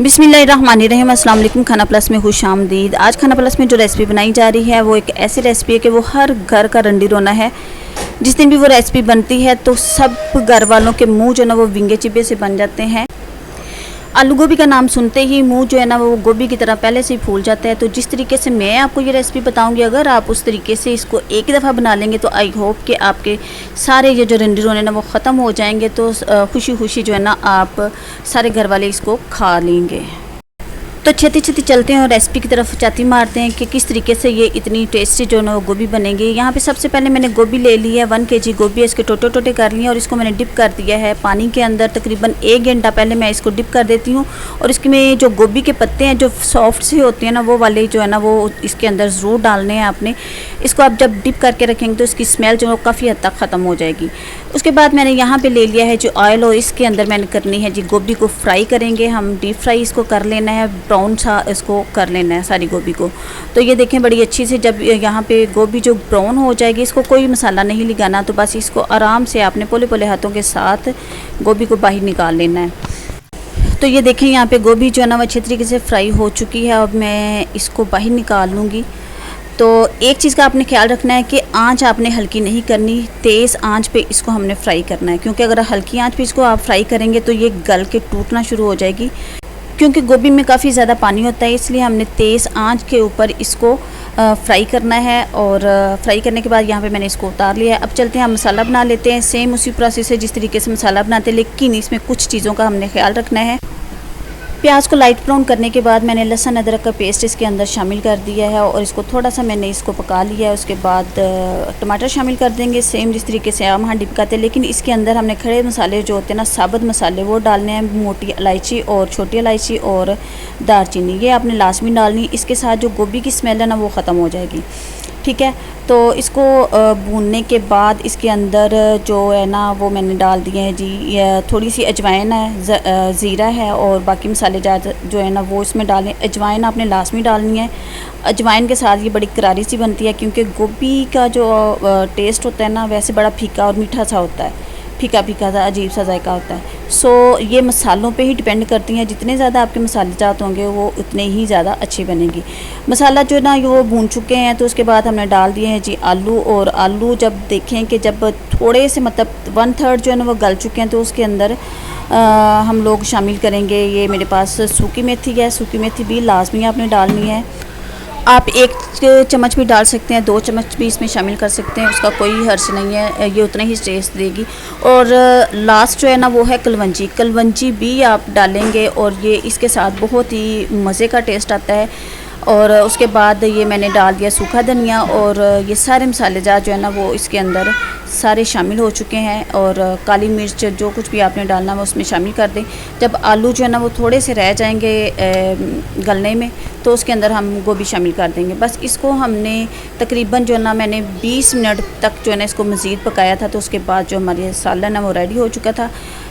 बिस्मिल्लाहिर्रहमानिर्रहीम, अस्सलाम वालेकुम। खाना प्लस में खुश आमदीद। आज खाना प्लस में जो रेसिपी बनाई जा रही है वो एक ऐसी रेसिपी है कि वो हर घर का रंडी रोना है। जिस दिन भी वो रेसिपी बनती है तो सब घर वालों के मुंह जो है ना वो विंगे चिब्बे से बन जाते हैं। आलू गोभी का नाम सुनते ही मुंह जो है ना वो गोभी की तरह पहले से ही फूल जाता है। तो जिस तरीके से मैं आपको ये रेसिपी बताऊंगी, अगर आप उस तरीके से इसको एक ही दफ़ा बना लेंगे तो आई होप कि आपके सारे ये जो रंडी रोने ना वो ख़त्म हो जाएंगे। तो खुशी खुशी जो है ना आप सारे घर वाले इसको खा लेंगे। तो छेती छेती चलते हैं और रेसिपी की तरफ चाती मारते हैं कि किस तरीके से ये इतनी टेस्टी जो है ना वो गोभी बनेगी। यहाँ पे सबसे पहले मैंने गोभी ले ली है, 1 kg गोभी है, इसके टोटे टोटे कर लिए और इसको मैंने डिप कर दिया है पानी के अंदर। तकरीबन 1 घंटा पहले मैं इसको डिप कर देती हूँ। और इसके में जो गोभी के पत्ते हैं जो सॉफ्ट से होते हैं ना वो वाले जो है ना वो इसके अंदर ज़रूर डालने हैं आपने। इसको आप जब डिप करके रखेंगे तो इसकी स्मेल जो है काफ़ी हद तक ख़त्म हो जाएगी। उसके बाद मैंने यहाँ पे ले लिया है जो ऑयल, और इसके अंदर मैंने करनी है जी गोभी को फ्राई करेंगे हम। डीप फ्राई इसको कर लेना है, ब्राउन सा इसको कर लेना है सारी गोभी को। तो ये देखें बड़ी अच्छी से जब यहाँ पे गोभी जो ब्राउन हो जाएगी, इसको कोई मसाला नहीं लगाना, तो बस इसको आराम से आपने पोले पोले हाथों के साथ गोभी को बाहर निकाल लेना है। तो ये देखें यहाँ पे गोभी जो है ना वो अच्छी तरीके से फ्राई हो चुकी है। अब मैं इसको बाहर निकाल लूँगी। तो एक चीज़ का आपने ख्याल रखना है कि आंच आपने हल्की नहीं करनी, तेज़ आंच पे इसको हमने फ्राई करना है। क्योंकि अगर हल्की आंच पे इसको आप फ्राई करेंगे तो ये गल के टूटना शुरू हो जाएगी। क्योंकि गोभी में काफ़ी ज़्यादा पानी होता है, इसलिए हमने तेज़ आंच के ऊपर इसको फ्राई करना है। और फ्राई करने के बाद यहाँ पे मैंने इसको उतार लिया है। अब चलते हैं हम मसाला बना लेते हैं, सेम उसी प्रोसेस से जिस तरीके से मसाला बनाते हैं, लेकिन इसमें कुछ चीज़ों का हमने ख्याल रखना है। प्याज को लाइट ब्राउन करने के बाद मैंने लहसुन अदरक का पेस्ट इसके अंदर शामिल कर दिया है और इसको थोड़ा सा मैंने इसको पका लिया है। उसके बाद टमाटर शामिल कर देंगे, सेम जिस तरीके से आम हांडी पकाते हैं, लेकिन इसके अंदर हमने खड़े मसाले जो होते हैं ना, साबुत मसाले, वो डालने हैं। मोटी इलायची और छोटी इलायची और दालचीनी, ये आपने लाजमी डालनी। इसके साथ जो गोभी की स्मेल है ना वो ख़त्म हो जाएगी, ठीक है। तो इसको भूनने के बाद इसके अंदर जो है ना वो मैंने डाल दिए हैं जी, थोड़ी सी अजवाइन है, ज़ीरा है और बाकी मसाले जो है ना वो इसमें डालें। अजवाइन आपने लाजमी डालनी है। अजवाइन के साथ ये बड़ी करारी सी बनती है, क्योंकि गोभी का जो टेस्ट होता है ना वैसे बड़ा फीका और मीठा सा होता है, फीका फीका सा अजीब सा जायका होता है। सो ये मसालों पे ही डिपेंड करती हैं, जितने ज़्यादा आपके मसाले जात होंगे वो उतने ही ज़्यादा अच्छी बनेगी। मसाला जो ना वो भून चुके हैं, तो उसके बाद हमने डाल दिए हैं जी आलू। और आलू जब देखें कि जब थोड़े से मतलब 1/3 जो है ना वो गल चुके हैं, तो उसके अंदर हम लोग शामिल करेंगे, ये मेरे पास सूखी मेथी है। सूखी मेथी भी लाजमी आपने डालनी है। आप 1 चम्मच भी डाल सकते हैं, 2 चम्मच भी इसमें शामिल कर सकते हैं, उसका कोई हर्ज नहीं है, ये उतना ही टेस्ट देगी। और लास्ट जो है ना वो है कलवंजी। कलवंजी भी आप डालेंगे और ये इसके साथ बहुत ही मज़े का टेस्ट आता है। और उसके बाद ये मैंने डाल दिया सूखा धनिया, और ये सारे मसालेजात जो है ना वो इसके अंदर सारे शामिल हो चुके हैं। और काली मिर्च जो कुछ भी आपने डालना वो उसमें शामिल कर दें। जब आलू जो है ना वो थोड़े से रह जाएंगे गलने में, तो उसके अंदर हम गोभी शामिल कर देंगे। बस इसको हमने तकरीबन जो है ना मैंने 20 मिनट तक जो है ना इसको मज़ीद पकाया था। तो उसके बाद जो हमारे सालन है वो रेडी हो चुका था।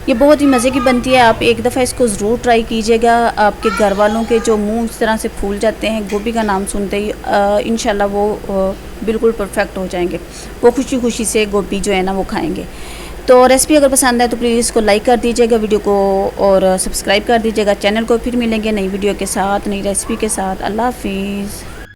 ये बहुत ही मज़े की बनती है, आप एक दफ़ा इसको ज़रूर ट्राई कीजिएगा। आपके घर वालों के जो मुंह इस तरह से फूल जाते हैं गोभी का नाम सुनते ही, इंशाल्लाह वो बिल्कुल परफेक्ट हो जाएंगे। वो खुशी खुशी से गोभी जो है ना वो खाएंगे। तो रेसिपी अगर पसंद आए तो प्लीज़ इसको लाइक कर दीजिएगा वीडियो को, और सब्सक्राइब कर दीजिएगा चैनल को। फिर मिलेंगे नई वीडियो के साथ, नई रेसिपी के साथ। अल्लाह हाफिज़।